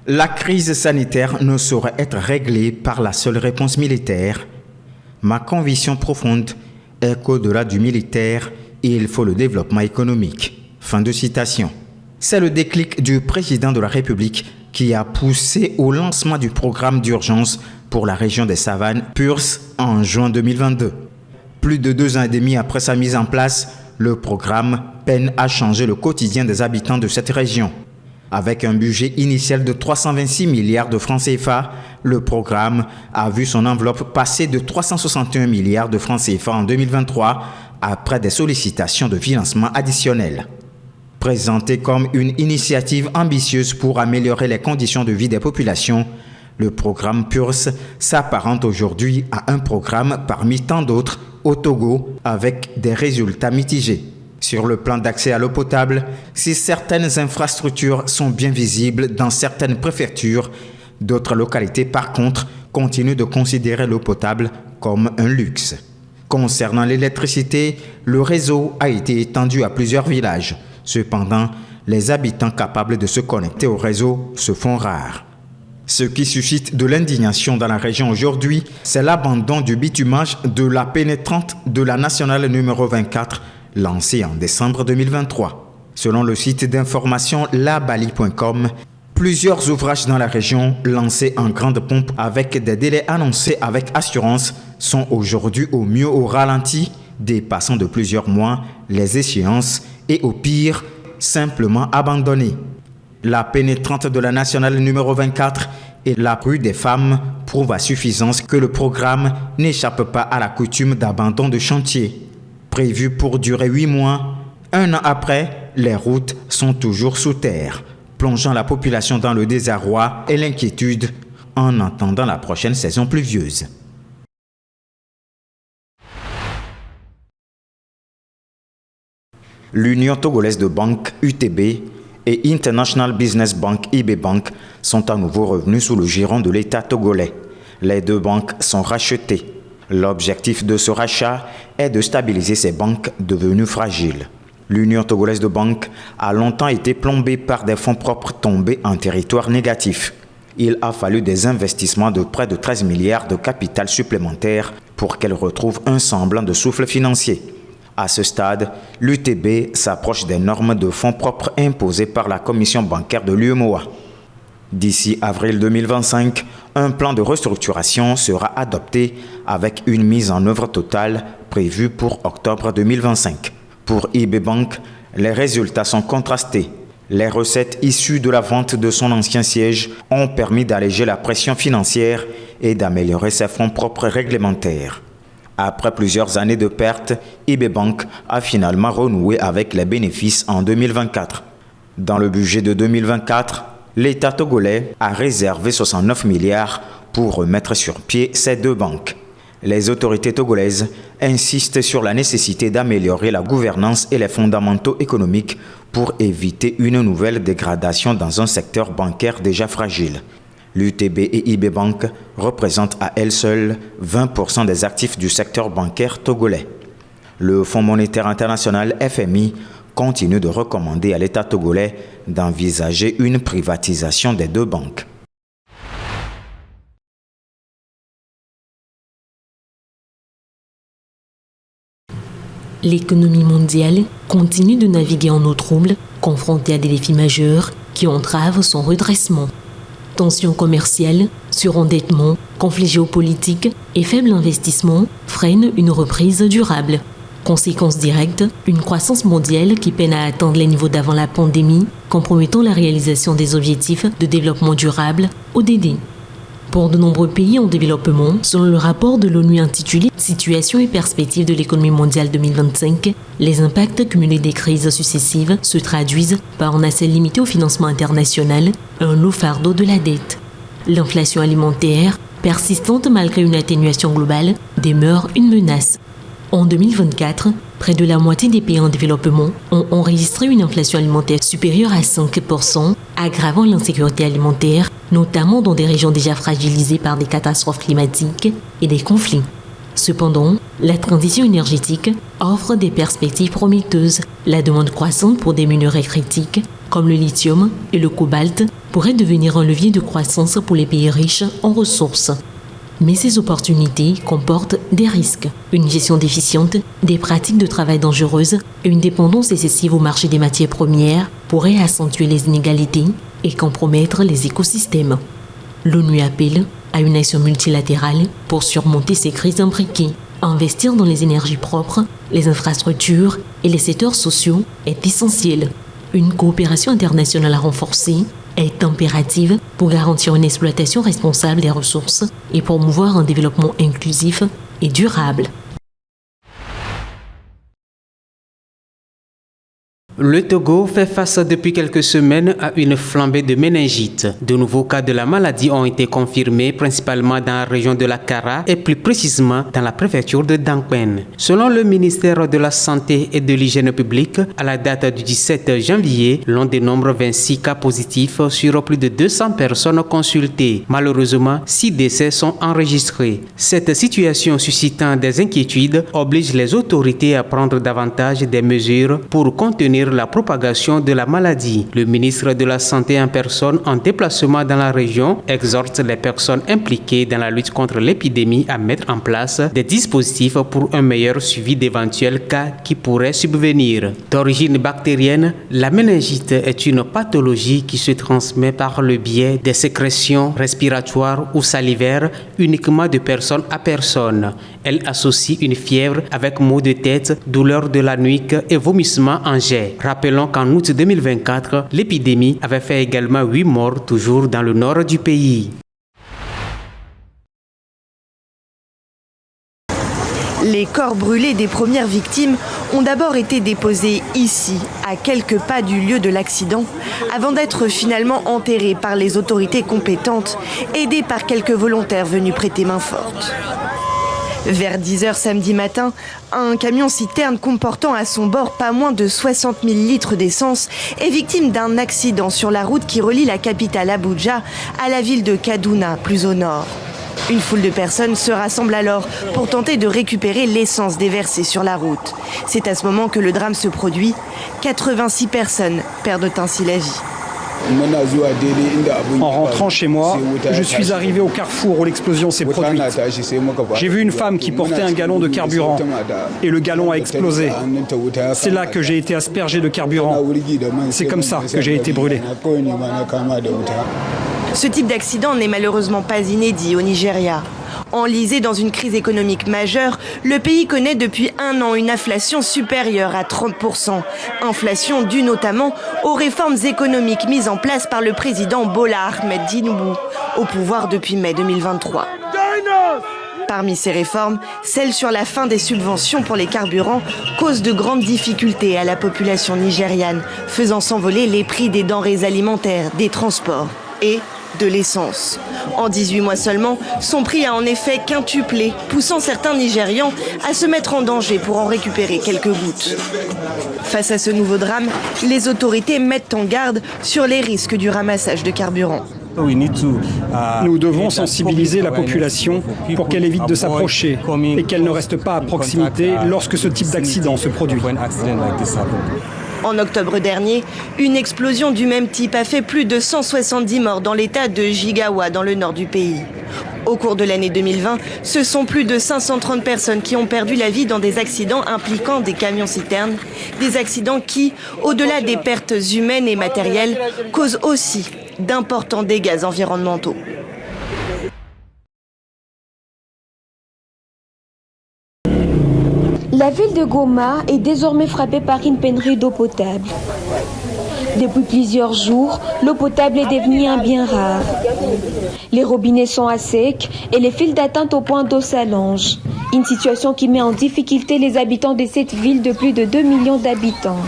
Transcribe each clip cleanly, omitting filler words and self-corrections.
La crise sanitaire ne saurait être réglée par la seule réponse militaire. Ma conviction profonde est qu'au-delà du militaire, il faut le développement économique. Fin de citation. C'est le déclic du président de la République qui a poussé au lancement du programme d'urgence pour la région des Savanes, PURS, en juin 2022. Plus de 2 ans et demi après sa mise en place, le programme peine à changer le quotidien des habitants de cette région. Avec un budget initial de 326 milliards de francs CFA, le programme a vu son enveloppe passer de 361 milliards de francs CFA en 2023 après des sollicitations de financement additionnels. Présenté comme une initiative ambitieuse pour améliorer les conditions de vie des populations, le programme PURS s'apparente aujourd'hui à un programme parmi tant d'autres au Togo avec des résultats mitigés. Sur le plan d'accès à l'eau potable, si certaines infrastructures sont bien visibles dans certaines préfectures, d'autres localités par contre continuent de considérer l'eau potable comme un luxe. Concernant l'électricité, le réseau a été étendu à plusieurs villages. Cependant, les habitants capables de se connecter au réseau se font rares. Ce qui suscite de l'indignation dans la région aujourd'hui, c'est l'abandon du bitumage de la pénétrante de la nationale numéro 24, lancée en décembre 2023. Selon le site d'information labali.com, plusieurs ouvrages dans la région, lancés en grande pompe avec des délais annoncés avec assurance, sont aujourd'hui au mieux au ralenti, dépassant de plusieurs mois les échéances et au pire, simplement abandonnés. La pénétrante de la nationale numéro 24 et la rue des femmes prouvent à suffisance que le programme n'échappe pas à la coutume d'abandon de chantier. Prévu pour durer 8 mois, 1 an après, les routes sont toujours sous terre, plongeant la population dans le désarroi et l'inquiétude en attendant la prochaine saison pluvieuse. L'Union togolaise de banques UTB et International Business Bank IB Bank sont à nouveau revenus sous le giron de l'État togolais. Les 2 banques sont rachetées. L'objectif de ce rachat est de stabiliser ces banques devenues fragiles. L'Union togolaise de banques a longtemps été plombée par des fonds propres tombés en territoire négatif. Il a fallu des investissements de près de 13 milliards de capital supplémentaire pour qu'elle retrouve un semblant de souffle financier. À ce stade, l'UTB s'approche des normes de fonds propres imposées par la commission bancaire de l'UEMOA. D'ici avril 2025, un plan de restructuration sera adopté avec une mise en œuvre totale prévue pour octobre 2025. Pour IB Bank, les résultats sont contrastés. Les recettes issues de la vente de son ancien siège ont permis d'alléger la pression financière et d'améliorer ses fonds propres réglementaires. Après plusieurs années de pertes, IB Bank a finalement renoué avec les bénéfices en 2024. Dans le budget de 2024, l'État togolais a réservé 69 milliards pour remettre sur pied ces 2 banques. Les autorités togolaises insistent sur la nécessité d'améliorer la gouvernance et les fondamentaux économiques pour éviter une nouvelle dégradation dans un secteur bancaire déjà fragile. L'UTB et IB Bank représentent à elles seules 20% des actifs du secteur bancaire togolais. Le Fonds monétaire international FMI continue de recommander à l'État togolais d'envisager une privatisation des 2 banques. L'économie mondiale continue de naviguer en eau trouble, confrontée à des défis majeurs qui entravent son redressement. Tensions commerciales, surendettement, conflits géopolitiques et faible investissement freinent une reprise durable. Conséquence directe, une croissance mondiale qui peine à atteindre les niveaux d'avant la pandémie, compromettant la réalisation des objectifs de développement durable, ODD. Pour de nombreux pays en développement, selon le rapport de l'ONU intitulé « Situation et perspectives de l'économie mondiale 2025 », les impacts cumulés des crises successives se traduisent par un accès limité au financement international et un lourd fardeau de la dette. L'inflation alimentaire, persistante malgré une atténuation globale, demeure une menace. En 2024, près de la moitié des pays en développement ont enregistré une inflation alimentaire supérieure à 5%, aggravant l'insécurité alimentaire, notamment dans des régions déjà fragilisées par des catastrophes climatiques et des conflits. Cependant, la transition énergétique offre des perspectives prometteuses. La demande croissante pour des minerais critiques, comme le lithium et le cobalt, pourrait devenir un levier de croissance pour les pays riches en ressources. Mais ces opportunités comportent des risques, une gestion déficiente, des pratiques de travail dangereuses et une dépendance excessive au marché des matières premières pourraient accentuer les inégalités et compromettre les écosystèmes. L'ONU appelle à une action multilatérale pour surmonter ces crises imbriquées. Investir dans les énergies propres, les infrastructures et les secteurs sociaux est essentiel. Une coopération internationale renforcée est impérative pour garantir une exploitation responsable des ressources et promouvoir un développement inclusif et durable. Le Togo fait face depuis quelques semaines à une flambée de méningite. De nouveaux cas de la maladie ont été confirmés principalement dans la région de la Kara et plus précisément dans la préfecture de Dankpen. Selon le ministère de la Santé et de l'Hygiène publique, à la date du 17 janvier, l'on dénombre 26 cas positifs sur plus de 200 personnes consultées. Malheureusement, 6 décès sont enregistrés. Cette situation suscitant des inquiétudes oblige les autorités à prendre davantage des mesures pour contenir la propagation de la maladie. Le ministre de la Santé en personne en déplacement dans la région exhorte les personnes impliquées dans la lutte contre l'épidémie à mettre en place des dispositifs pour un meilleur suivi d'éventuels cas qui pourraient subvenir. D'origine bactérienne, la méningite est une pathologie qui se transmet par le biais des sécrétions respiratoires ou salivaires uniquement de personne à personne. Elle associe une fièvre avec maux de tête, douleur de la nuque et vomissements en jet. Rappelons qu'en août 2024, l'épidémie avait fait également 8 morts, toujours dans le nord du pays. Les corps brûlés des premières victimes ont d'abord été déposés ici, à quelques pas du lieu de l'accident, avant d'être finalement enterrés par les autorités compétentes, aidés par quelques volontaires venus prêter main forte. Vers 10h samedi matin, un camion-citerne comportant à son bord pas moins de 60 000 litres d'essence est victime d'un accident sur la route qui relie la capitale Abuja à la ville de Kaduna, plus au nord. Une foule de personnes se rassemble alors pour tenter de récupérer l'essence déversée sur la route. C'est à ce moment que le drame se produit. 86 personnes perdent ainsi la vie. En rentrant chez moi, je suis arrivé au carrefour où l'explosion s'est produite. J'ai vu une femme qui portait un galon de carburant et le galon a explosé. C'est là que j'ai été aspergé de carburant. C'est comme ça que j'ai été brûlé. Ce type d'accident n'est malheureusement pas inédit au Nigeria. Enlisé dans une crise économique majeure, le pays connaît depuis un an une inflation supérieure à 30%. Inflation due notamment aux réformes économiques mises en place par le président Bola Ahmed Tinubu, au pouvoir depuis mai 2023. Parmi ces réformes, celle sur la fin des subventions pour les carburants cause de grandes difficultés à la population nigériane, faisant s'envoler les prix des denrées alimentaires, des transports et de l'essence. En 18 mois seulement, son prix a en effet quintuplé, poussant certains Nigérians à se mettre en danger pour en récupérer quelques gouttes. Face à ce nouveau drame, les autorités mettent en garde sur les risques du ramassage de carburant. Nous devons sensibiliser la population pour qu'elle évite de s'approcher et qu'elle ne reste pas à proximité lorsque ce type d'accident se produit. En octobre dernier, une explosion du même type a fait plus de 170 morts dans l'état de Jigawa, dans le nord du pays. Au cours de l'année 2020, ce sont plus de 530 personnes qui ont perdu la vie dans des accidents impliquant des camions-citernes. Des accidents qui, au-delà des pertes humaines et matérielles, causent aussi d'importants dégâts environnementaux. La ville de Goma est désormais frappée par une pénurie d'eau potable. Depuis plusieurs jours, l'eau potable est devenue un bien rare. Les robinets sont à sec et les files d'attente au point d'eau s'allongent. Une situation qui met en difficulté les habitants de cette ville de plus de 2 millions d'habitants.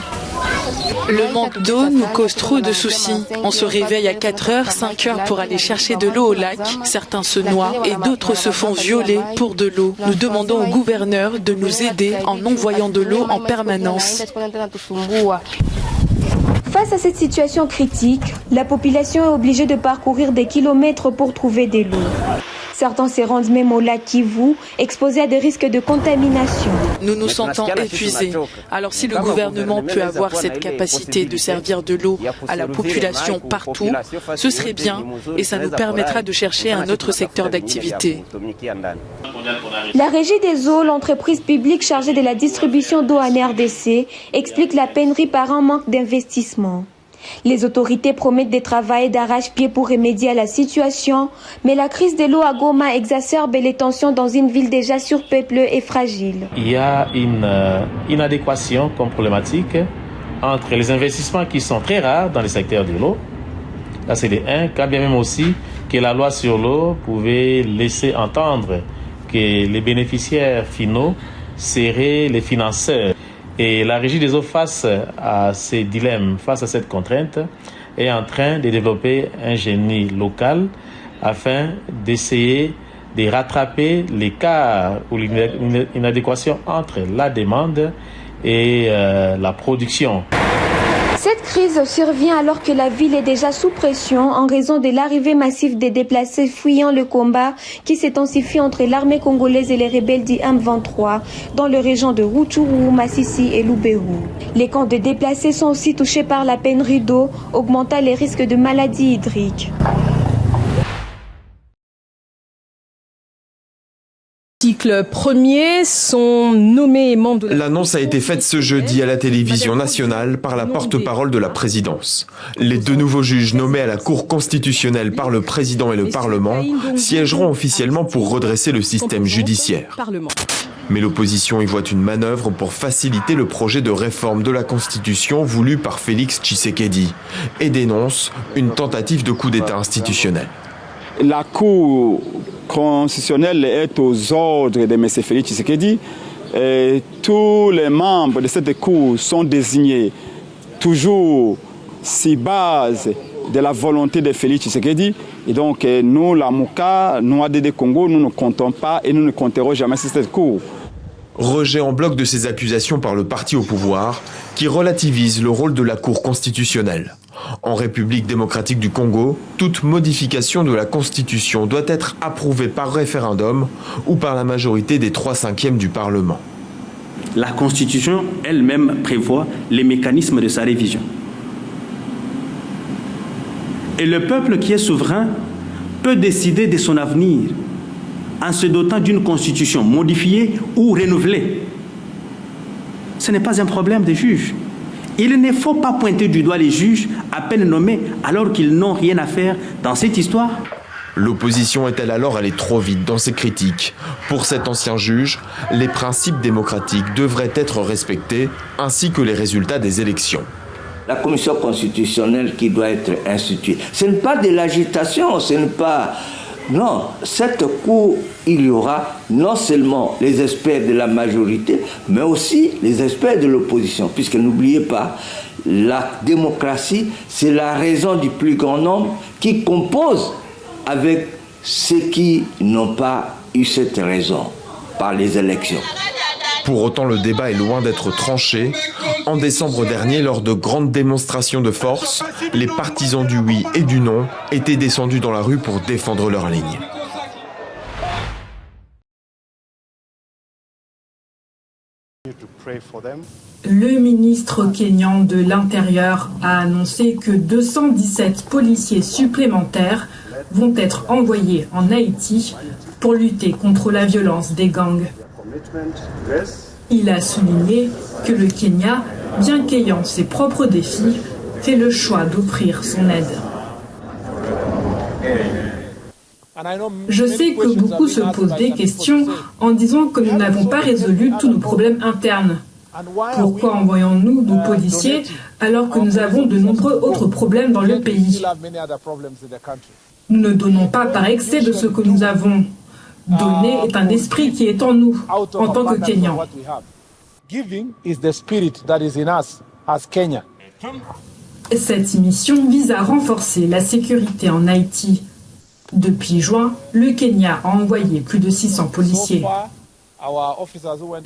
Le manque d'eau nous cause trop de soucis. On se réveille à 4h, 5h pour aller chercher de l'eau au lac. Certains se noient et d'autres se font violer pour de l'eau. Nous demandons au gouverneur de nous aider en envoyant de l'eau en permanence. Face à cette situation critique, la population est obligée de parcourir des kilomètres pour trouver de l'eau. Certains se rendent même au lac Kivu, exposés à des risques de contamination. Nous nous sentons épuisés. Alors si le gouvernement peut avoir cette capacité de servir de l'eau à la population partout, ce serait bien et ça nous permettra de chercher un autre secteur d'activité. La Régie des eaux, l'entreprise publique chargée de la distribution d'eau en RDC, explique la pénurie par un manque d'investissement. Les autorités promettent de travailler d'arrache-pied pour remédier à la situation, mais la crise de l'eau à Goma exacerbe les tensions dans une ville déjà surpeuplée et fragile. Il y a une inadéquation comme problématique entre les investissements qui sont très rares dans le secteur de l'eau. Là, c'est les 1, quand bien même aussi que la loi sur l'eau pouvait laisser entendre que les bénéficiaires finaux seraient les financeurs. Et la Régie des eaux, face à ces dilemmes, face à cette contrainte, est en train de développer un génie local afin d'essayer de rattraper l'écart ou l'inadéquation entre la demande et la production. Cette crise survient alors que la ville est déjà sous pression en raison de l'arrivée massive des déplacés fuyant le combat qui s'intensifie entre l'armée congolaise et les rebelles du M23 dans les régions de Rutshuru, Masisi et Lubero. Les camps de déplacés sont aussi touchés par la pénurie d'eau, augmentant les risques de maladies hydriques. Article 1er sont nommés membres de... L'annonce a été faite ce jeudi à la télévision nationale par la porte-parole de la présidence. Les 2 nouveaux juges nommés à la Cour constitutionnelle par le président et le Parlement siégeront officiellement pour redresser le système judiciaire. Mais l'opposition y voit une manœuvre pour faciliter le projet de réforme de la Constitution voulu par Félix Tshisekedi et dénonce une tentative de coup d'État institutionnel. La Cour constitutionnelle est aux ordres de M. Félix Tshisekedi. Et tous les membres de cette Cour sont désignés toujours sur base de la volonté de Félix Tshisekedi. Et donc nous, la MOUCA, nous ADD Congo, nous ne comptons pas et nous ne compterons jamais sur cette Cour. Rejet en bloc de ces accusations par le parti au pouvoir qui relativise le rôle de la Cour constitutionnelle. En République démocratique du Congo, toute modification de la Constitution doit être approuvée par référendum ou par la majorité des 3/5 du Parlement. La Constitution elle-même prévoit les mécanismes de sa révision. Et le peuple qui est souverain peut décider de son avenir en se dotant d'une constitution modifiée ou renouvelée. Ce n'est pas un problème des juges. Il ne faut pas pointer du doigt les juges à peine nommés alors qu'ils n'ont rien à faire dans cette histoire. L'opposition est-elle alors allée trop vite dans ses critiques? Pour cet ancien juge, les principes démocratiques devraient être respectés, ainsi que les résultats des élections. La commission constitutionnelle qui doit être instituée, ce n'est pas de l'agitation, ce n'est pas... Non, cette cour, il y aura non seulement les experts de la majorité, mais aussi les experts de l'opposition. Puisque n'oubliez pas, la démocratie, c'est la raison du plus grand nombre qui compose avec ceux qui n'ont pas eu cette raison par les élections. Pour autant, le débat est loin d'être tranché. En décembre dernier, lors de grandes démonstrations de force, les partisans du oui et du non étaient descendus dans la rue pour défendre leur ligne. Le ministre kényan de l'Intérieur a annoncé que 217 policiers supplémentaires vont être envoyés en Haïti pour lutter contre la violence des gangs. Il a souligné que le Kenya, bien qu'ayant ses propres défis, fait le choix d'offrir son aide. Je sais que beaucoup se posent des questions en disant que nous n'avons pas résolu tous nos problèmes internes. Pourquoi envoyons-nous nos policiers alors que nous avons de nombreux autres problèmes dans le pays? Nous ne donnons pas par excès de ce que nous avons. Donner est un esprit qui est en nous, en tant que Kenyans. Cette mission vise à renforcer la sécurité en Haïti. Depuis juin, le Kenya a envoyé plus de 600 policiers.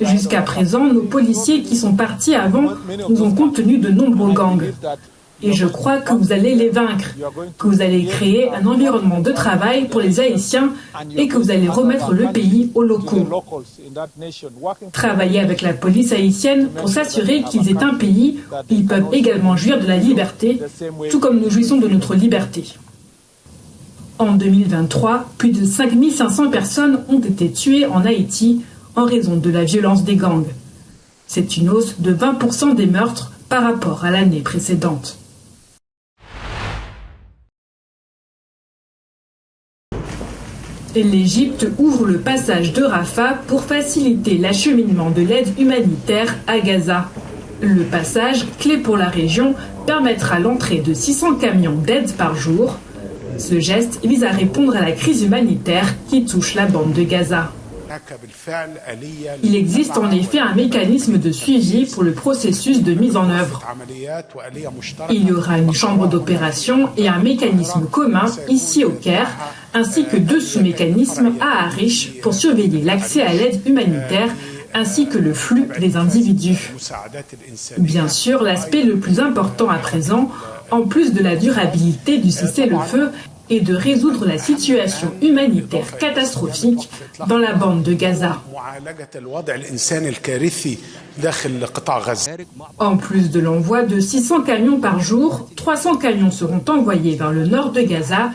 Jusqu'à présent, nos policiers qui sont partis avant nous ont contenu de nombreux gangs. Et je crois que vous allez les vaincre, que vous allez créer un environnement de travail pour les Haïtiens et que vous allez remettre le pays aux locaux. Travailler avec la police haïtienne pour s'assurer qu'ils aient un pays où ils peuvent également jouir de la liberté, tout comme nous jouissons de notre liberté. En 2023, plus de 5500 personnes ont été tuées en Haïti en raison de la violence des gangs. C'est une hausse de 20% des meurtres par rapport à l'année précédente. L'Égypte ouvre le passage de Rafah pour faciliter l'acheminement de l'aide humanitaire à Gaza. Le passage, clé pour la région, permettra l'entrée de 600 camions d'aide par jour. Ce geste vise à répondre à la crise humanitaire qui touche la bande de Gaza. Il existe en effet un mécanisme de suivi pour le processus de mise en œuvre. Il y aura une chambre d'opération et un mécanisme commun ici au Caire, ainsi que 2 sous-mécanismes à Arish pour surveiller l'accès à l'aide humanitaire ainsi que le flux des individus. Bien sûr, l'aspect le plus important à présent, en plus de la durabilité du cessez-le-feu, et de résoudre la situation humanitaire catastrophique dans la bande de Gaza. En plus de l'envoi de 600 camions par jour, 300 camions seront envoyés vers le nord de Gaza,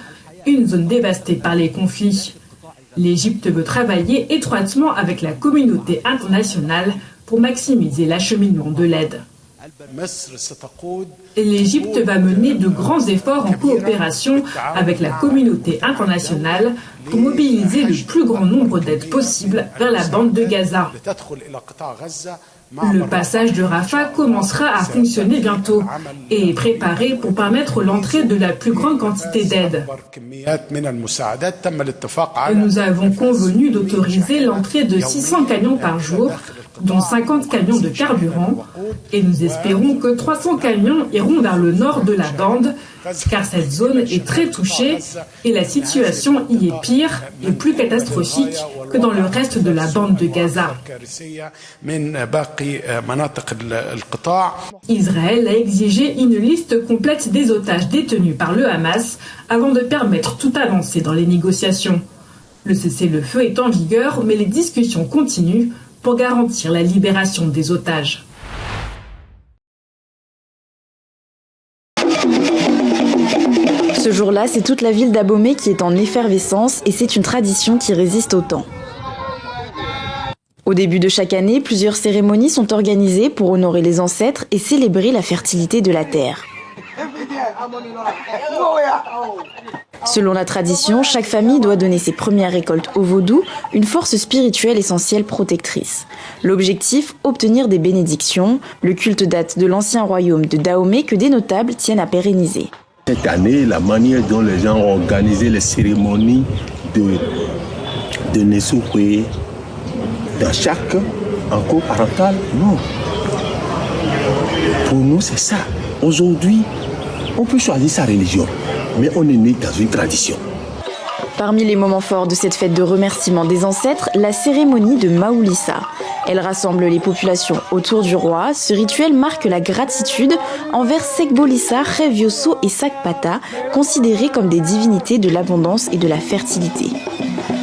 une zone dévastée par les conflits. L'Égypte veut travailler étroitement avec la communauté internationale pour maximiser l'acheminement de l'aide. L'Égypte va mener de grands efforts en coopération avec la communauté internationale pour mobiliser le plus grand nombre d'aides possible vers la bande de Gaza. Le passage de Rafah commencera à fonctionner bientôt et est préparé pour permettre l'entrée de la plus grande quantité d'aide. Nous avons convenu d'autoriser l'entrée de 600 camions par jour, dont 50 camions de carburant, et nous espérons que 300 camions iront vers le nord de la bande, car cette zone est très touchée et la situation y est pire et plus catastrophique que dans le reste de la bande de Gaza. Israël a exigé une liste complète des otages détenus par le Hamas avant de permettre toute avancée dans les négociations. Le cessez-le-feu est en vigueur, mais les discussions continuent pour garantir la libération des otages. Ce jour-là, c'est toute la ville d'Abomey qui est en effervescence et c'est une tradition qui résiste au temps. Au début de chaque année, plusieurs cérémonies sont organisées pour honorer les ancêtres et célébrer la fertilité de la terre. Selon la tradition, chaque famille doit donner ses premières récoltes au vaudou, une force spirituelle essentielle protectrice. L'objectif, obtenir des bénédictions. Le culte date de l'ancien royaume de Dahomey que des notables tiennent à pérenniser. Cette année, la manière dont les gens ont organisé les cérémonies de Nesoué dans chaque enco parental, non. Pour nous, c'est ça. Aujourd'hui, on peut choisir sa religion, mais on est né dans une tradition. Parmi les moments forts de cette fête de remerciement des ancêtres, la cérémonie de Maoulissa. Elle rassemble les populations autour du roi. Ce rituel marque la gratitude envers Sekbolissa, Revioso et Sakpata, considérés comme des divinités de l'abondance et de la fertilité.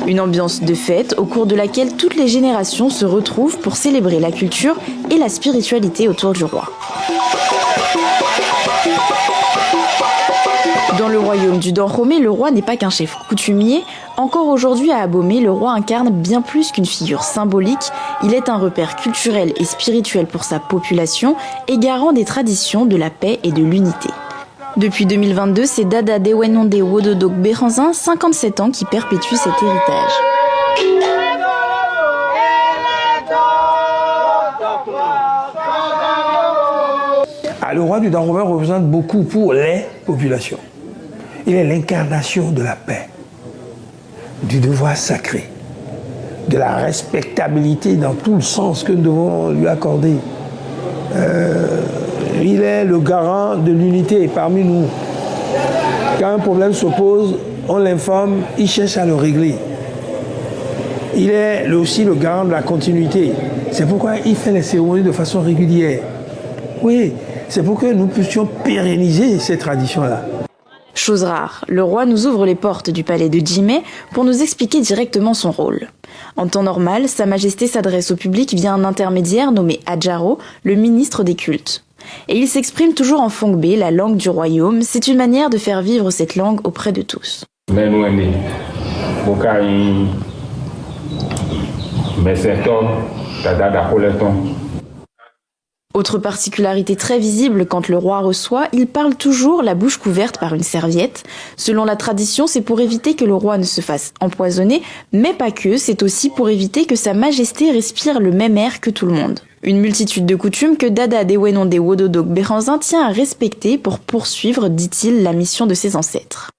Une ambiance de fête au cours de laquelle toutes les générations se retrouvent pour célébrer la culture et la spiritualité autour du roi. Dans le royaume du Dahomey, le roi n'est pas qu'un chef coutumier. Encore aujourd'hui à Abomey, le roi incarne bien plus qu'une figure symbolique. Il est un repère culturel et spirituel pour sa population et garant des traditions, de la paix et de l'unité. Depuis 2022, c'est Dada Dewenonde Wododok Beranzin, 57 ans, qui perpétue cet héritage. Le roi du Dahomey représente beaucoup pour les populations. Il est l'incarnation de la paix, du devoir sacré, de la respectabilité dans tout le sens que nous devons lui accorder. Il est le garant de l'unité parmi nous. Quand un problème s'oppose, on l'informe, il cherche à le régler. Il est aussi le garant de la continuité. C'est pourquoi il fait les cérémonies de façon régulière. Oui, c'est pour que nous puissions pérenniser ces traditions-là. Chose rare, le roi nous ouvre les portes du palais de Djimé pour nous expliquer directement son rôle. En temps normal, Sa Majesté s'adresse au public via un intermédiaire nommé Adjaro, le ministre des cultes. Et il s'exprime toujours en Fongbe, la langue du royaume. C'est une manière de faire vivre cette langue auprès de tous. Autre particularité très visible, quand le roi reçoit, il parle toujours la bouche couverte par une serviette. Selon la tradition, c'est pour éviter que le roi ne se fasse empoisonner, mais pas que, c'est aussi pour éviter que Sa Majesté respire le même air que tout le monde. Une multitude de coutumes que Dada Dewenonde Wododok Béranzin tient à respecter pour poursuivre, dit-il, la mission de ses ancêtres.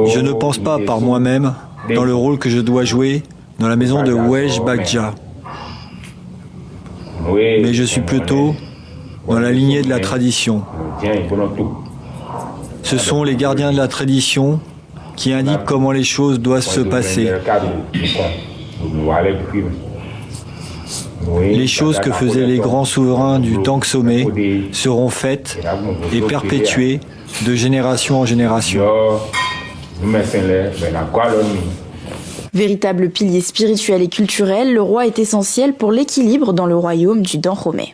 Je ne pense pas par moi-même dans le rôle que je dois jouer dans la maison de Wej Bagja. Mais je suis plutôt dans la lignée de la tradition. Ce sont les gardiens de la tradition qui indiquent comment les choses doivent se passer. Les choses que faisaient les grands souverains du Tang Somé seront faites et perpétuées de génération en génération. Véritable pilier spirituel et culturel, le roi est essentiel pour l'équilibre dans le royaume du Dahomey.